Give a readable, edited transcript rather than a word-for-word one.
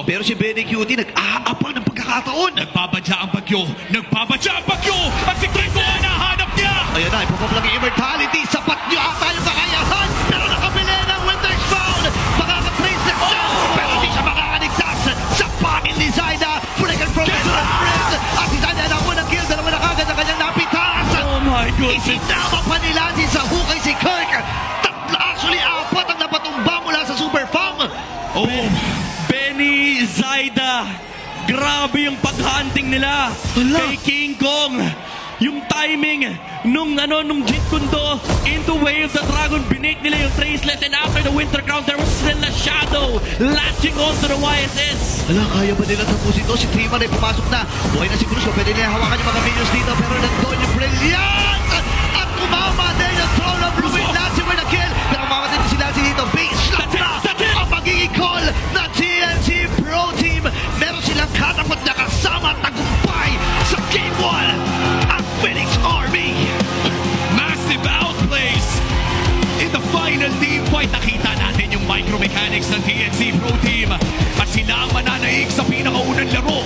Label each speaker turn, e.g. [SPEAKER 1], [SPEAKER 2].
[SPEAKER 1] Pero si Benny Cutie nag-aapang ng pagkakataon.
[SPEAKER 2] Nagbabadya ang bagyo. Nagbabadya ang bagyo. At si Kiko nahanap niya.
[SPEAKER 1] Ayan na, ipapaplag yung immortality. Sapat nyo ata yung kakayahan. Pero nakabili ng Winter's Crown. Makaka-trace na siya. Pero di siya makakaligtas. Sa pangin ni Zyda. Breaker from the sprint. At si Zyda na unang kill. Dalawa na kagad ang kanyang napitas.
[SPEAKER 2] Oh my goodness.
[SPEAKER 1] Isinama pa nila sa hukay si Kirk. Actually, apat ang napatumba mula sa Super Fam.
[SPEAKER 2] Oh, Benny, Zyda. Grabe yung pag-hunting nila kay King Kong. Yung timing nung Jeet Kune Do into Way of the Dragon, binake nila yung Traceless, and after the Winter Crown, there was still a shadow latching onto the YSS.
[SPEAKER 1] Wala, kaya ba nila tapusin ito? Si Triman ay pumasok na. Buhay na si Cruz. Pwede nila hawakan yung mga minions dito, pero nandun yung Brilliant! At kumama din yung Throne of Ruin. Lassie with a kill. Pero kumama din si Lassie dito. Base shot na ang magiging call ng TNC Pro Team. Meron silang katapat na kasama at tagumpay sa Game 1. Ang Phoenix Army.
[SPEAKER 2] Massive outplays. In the final team fight, nakita natin yung micro mechanics ng TNC Pro Team. At sila ang mananaig sa pinakaunang laro.